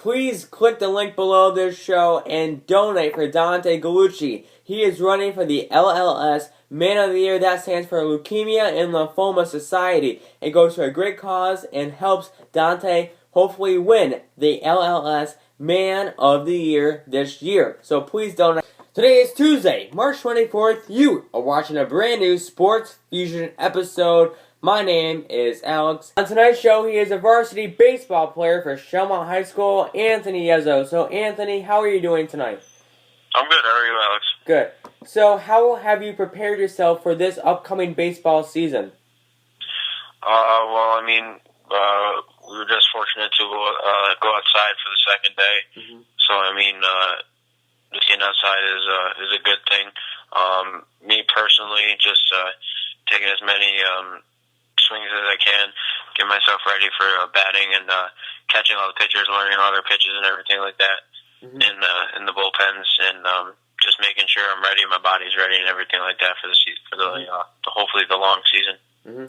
Please click the link below this show and donate for Dante Gallucci. He is running for the LLS Man of the Year. That stands for Leukemia and Lymphoma Society. It goes to a great cause and helps Dante hopefully win the LLS Man of the Year this year. So please donate. Today is Tuesday, March 24th. You are watching a brand new Sports Fusion episode. My name is Alex. On tonight's show, he is a varsity baseball player for Shelmont High School, Anthony Yezzo. So, Anthony, how are you doing tonight? I'm good. How are you, Alex? Good. So, how have you prepared yourself for this upcoming baseball season? Well, we were just fortunate to go outside for the second day. Mm-hmm. So, just getting outside is a good thing. Me personally, just taking as many swings as I can, get myself ready for batting and catching all the pitchers, learning all their pitches and everything like that in the bullpens, and just making sure I'm ready, my body's ready, and everything like that for hopefully the long season. Mm-hmm.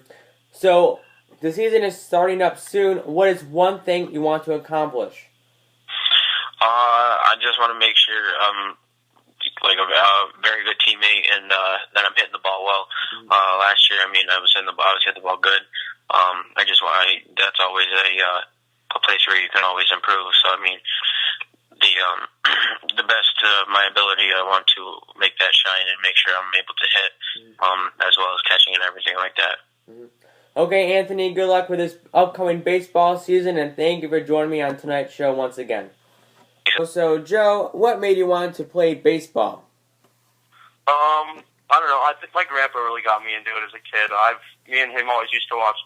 So the season is starting up soon. What is one thing you want to accomplish? I just want to make sure I'm like a very good teammate and that I'm hitting the ball well. Last year, I was hitting the ball good. That's always a place where you can always improve. So the best of my ability, I want to make that shine and make sure I'm able to hit, as well as catching and everything like that. Okay, Anthony, good luck with this upcoming baseball season, and thank you for joining me on tonight's show once again. So, Joe, what made you want to play baseball? I don't know. I think my grandpa really got me into it as a kid. Me and him always used to watch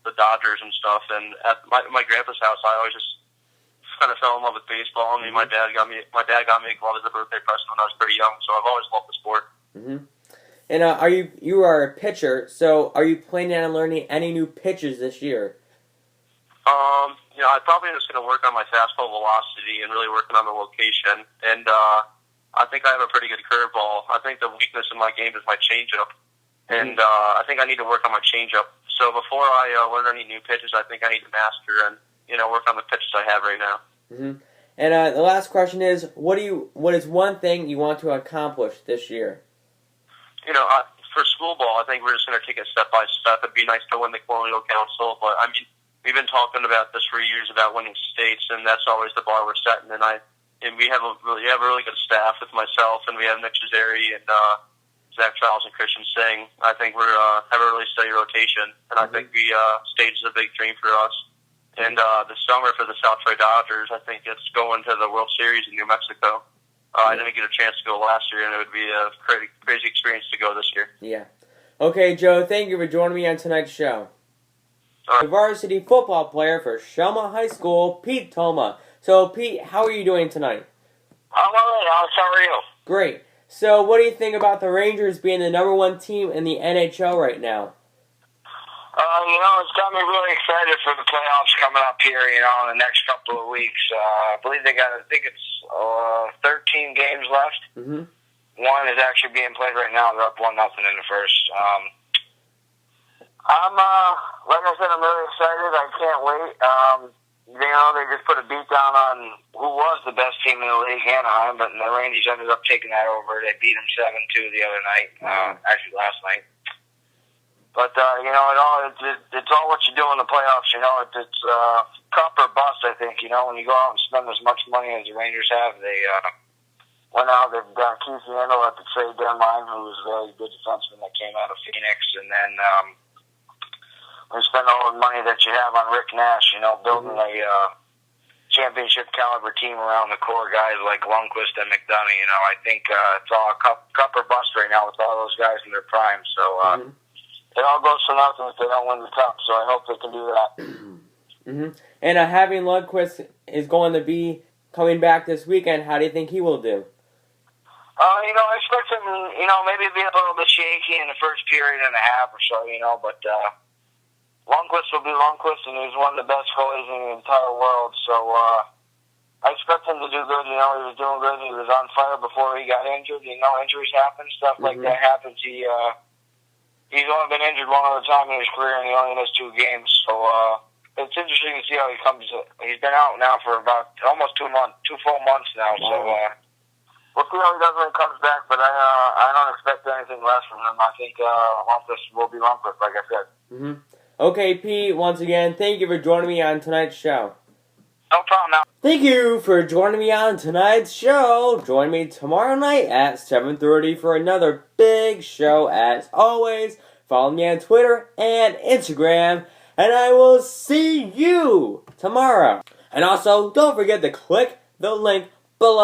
the Dodgers and stuff. And at my grandpa's house, I always just kind of fell in love with baseball. I mean, my dad got me a glove as a birthday present when I was pretty young. So I've always loved the sport. Mm-hmm. And you are a pitcher. So are you planning on learning any new pitches this year? I'm probably just going to work on my fastball velocity and really working on the location. And I think I have a pretty good curveball. I think the weakness in my game is my changeup. And I think I need to work on my changeup. So before I learn any new pitches, I think I need to master and work on the pitches I have right now. Mm-hmm. And the last question is, what is one thing you want to accomplish this year? For school ball, I think we're just going to take it step by step. It'd be nice to win the Colonial Council, but we've been talking about this for years about winning states, and that's always the bar we're setting. And we have a really good staff with myself, and we have Nick Cesari and Zach Charles and Christian Singh. I think we're have a really steady rotation, and I think state is a big dream for us. And this summer for the South Troy Dodgers, I think it's going to the World Series in New Mexico. I didn't get a chance to go last year, and it would be a crazy experience to go this year. Yeah. Okay, Joe, thank you for joining me on tonight's show. The varsity football player for Shelmont High School, Pete Toma. So, Pete, how are you doing tonight? I'm all right, Alex. How are you? Great. So, what do you think about the Rangers being the #1 team in the NHL right now? It's got me really excited for the playoffs coming up here, in the next couple of weeks. I believe I think it's 13 games left. Mm-hmm. One is actually being played right now. They're up 1-0 in the first. Like I said, I'm really excited. I can't wait. They just put a beat down on who was the best team in the league, Anaheim, but the Rangers ended up taking that over. They beat them 7-2 the other night, actually last night. But, it's all what you do in the playoffs, It's cup or bust, I think, when you go out and spend as much money as the Rangers have. They went out, they've got Keith Yandel at the trade deadline, who was a very good defenseman that came out of Phoenix, and then we spend all the money that you have on Rick Nash, building a championship caliber team around the core guys like Lundqvist and McDonough. I think it's all cup or bust right now with all those guys in their prime. So it all goes for nothing if they don't win the cup. So I hope they can do that. Mm-hmm. And having Lundqvist is going to be coming back this weekend. How do you think he will do? I expect him, maybe be a little bit shaky in the first period and a half or so, but Lundqvist will be Lundqvist, and he's one of the best goalies in the entire world. So I expect him to do good. He was doing good. He was on fire before he got injured. Injuries happen, stuff like that happens. He's only been injured one other time in his career, and he only missed 2 games. So it's interesting to see how he comes. He's been out now for about almost 2 full months now. Wow. So we'll see how he does when he comes back. But I don't expect anything less from him. I think Lumpus will be Lumpus, like I said. Mm-hmm. Okay, Pete. Once again, thank you for joining me on tonight's show. No problem. Now. Thank you for joining me on tonight's show. Join me tomorrow night at 7:30 for another big show. As always, follow me on Twitter and Instagram, and I will see you tomorrow. And also, don't forget to click the link